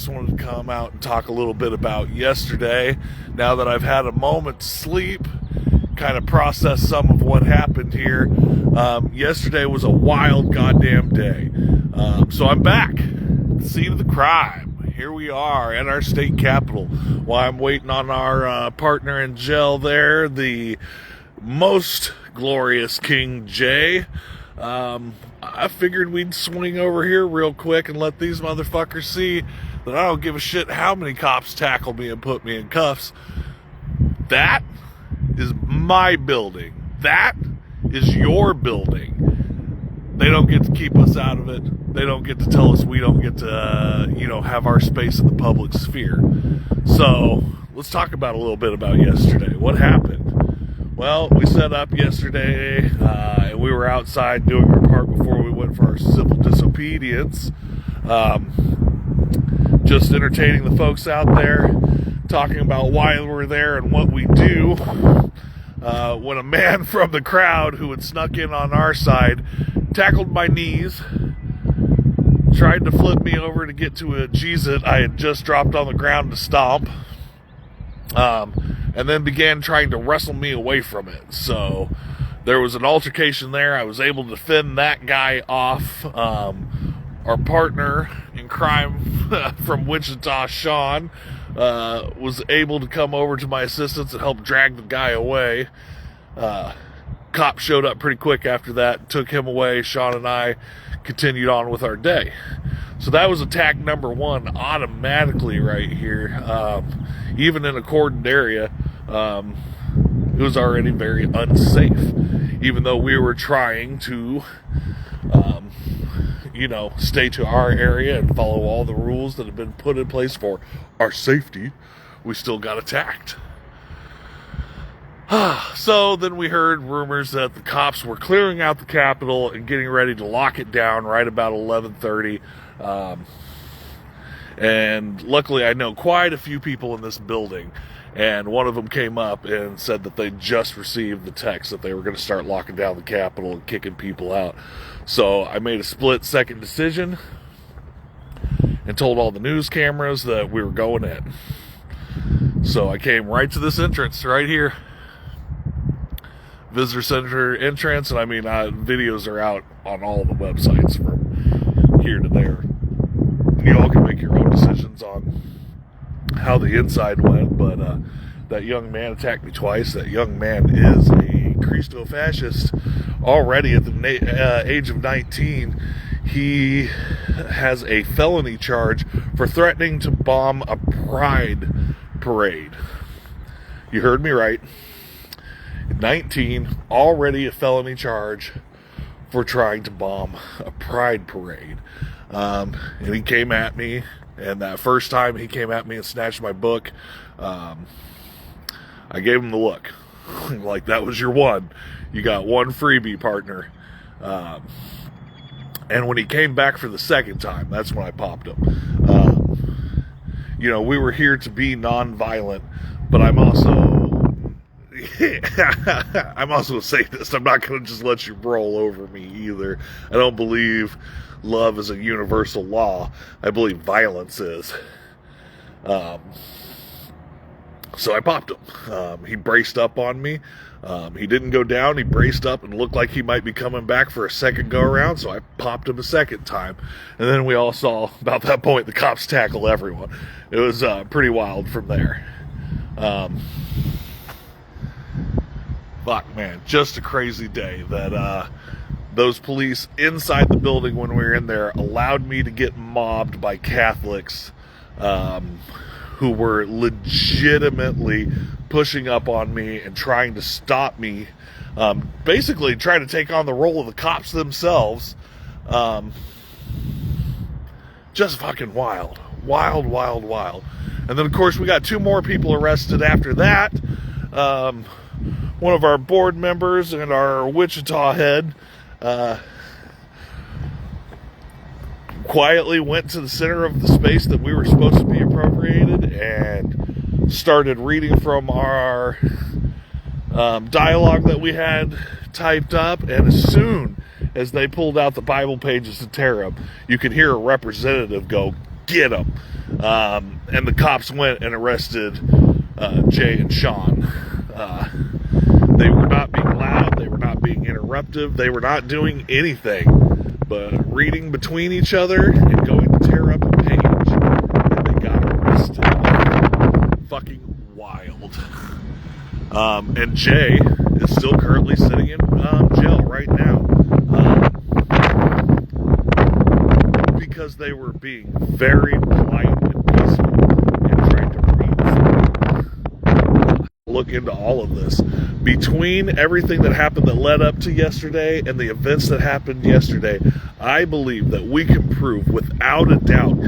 just wanted to come out and talk a little bit about yesterday. Now that I've had a moment to sleep, kind of process some of what happened here. Yesterday was a wild goddamn day. So I'm back. Scene of the crime. Here we are at our state capitol. While I'm waiting on our partner in jail there, the most glorious King Jay. I figured we'd swing over here real quick and let these motherfuckers see that I don't give a shit how many cops tackle me and put me in cuffs. That is my building. That is your building. They don't get to keep us out of it. They don't get to tell us we don't get to, have our space in the public sphere. So, let's talk about a little bit about yesterday. What happened? Well, we set up yesterday, and we were outside doing our part before we went for our civil disobedience. Just entertaining the folks out there, talking about why we're there and what we do. When a man from the crowd who had snuck in on our side tackled my knees, tried to flip me over to get to a G-Zit I had just dropped on the ground to stomp. And then began trying to wrestle me away from it. So there was an altercation there. I was able to fend that guy off. Our partner in crime from Wichita, Sean, was able to come over to my assistance and help drag the guy away. Cop showed up pretty quick after that, took him away. Sean and I continued on with our day. So that was attack number one automatically right here. Even in a cordoned area, it was already very unsafe. Even though we were trying to, stay to our area and follow all the rules that have been put in place for our safety, we still got attacked. So then we heard rumors that the cops were clearing out the Capitol and getting ready to lock it down right about 11:30. And luckily I know quite a few people in this building, and one of them came up and said that they just received the text that they were going to start locking down the Capitol and kicking people out. So I made a split-second decision and told all the news cameras that we were going in. So I came right to this entrance right here. Visitor Center entrance, and videos are out on all the websites from here to there. You all can make your own decisions on how the inside went, but that young man attacked me twice. That young man is a Christo-fascist already at the age of 19. He has a felony charge for threatening to bomb a pride parade. You heard me right. 19, already a felony charge for trying to bomb a pride parade. And he came at me, and that first time he came at me and snatched my book, I gave him the look. Like, that was your one. You got one freebie, partner. And when he came back for the second time, that's when I popped him. We were here to be non-violent, but I'm also a sadist. I'm not going to just let you roll over me either. I don't believe love is a universal law. I believe violence is. So I popped him. He braced up on me. He didn't go down. He braced up and looked like he might be coming back for a second go around. So I popped him a second time. And then we all saw, about that point, the cops tackle everyone. It was pretty wild from there. Fuck, man, just a crazy day that those police inside the building when we were in there allowed me to get mobbed by Catholics who were legitimately pushing up on me and trying to stop me, basically trying to take on the role of the cops themselves. Just fucking wild. Wild, wild, wild. And then, of course, we got 2 more people arrested after that. One of our board members and our Wichita head quietly went to the center of the space that we were supposed to be appropriated and started reading from our dialogue that we had typed up. And as soon as they pulled out the Bible pages to tear them, you could hear a representative go, get them. And the cops went and arrested Jay and Sean. They were not being loud. They were not being interruptive. They were not doing anything but reading between each other and going to tear up a page. And they got arrested. Fucking wild. And Jay is still currently sitting in jail right now. Because they were being very polite and peaceful and trying to read. Look into all of this. Between everything that happened that led up to yesterday and the events that happened yesterday, I believe that we can prove without a doubt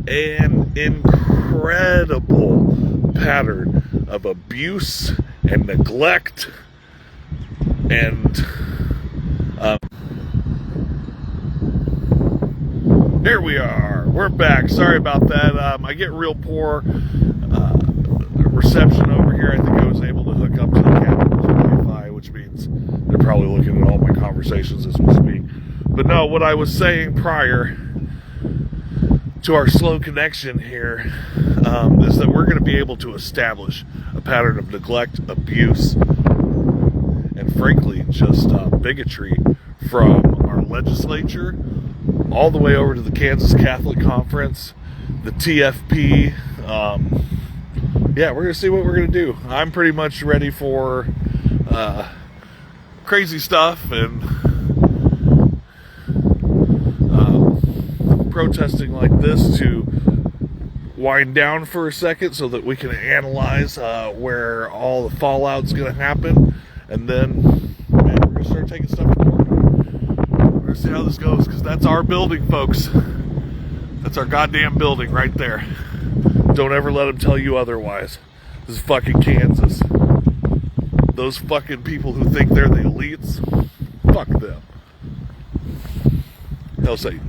an incredible pattern of abuse and neglect and here we are. We're back. Sorry about that. I get real poor reception over here. I think I was able to hook up to the Capitol's Wi-Fi, which means they're probably looking at all my conversations as we speak. But no, what I was saying prior to our slow connection here is that we're going to be able to establish a pattern of neglect, abuse, and frankly, just bigotry from our legislature all the way over to the Kansas Catholic Conference, the TFP. Yeah, we're going to see what we're going to do. I'm pretty much ready for crazy stuff and protesting like this to wind down for a second so that we can analyze where all the fallout's going to happen. And then, man, we're going to start taking stuff to court. We're going to see how this goes, because that's our building, folks. That's our goddamn building right there. Don't ever let them tell you otherwise. This is fucking Kansas. Those fucking people who think they're the elites, fuck them. Hell Satan.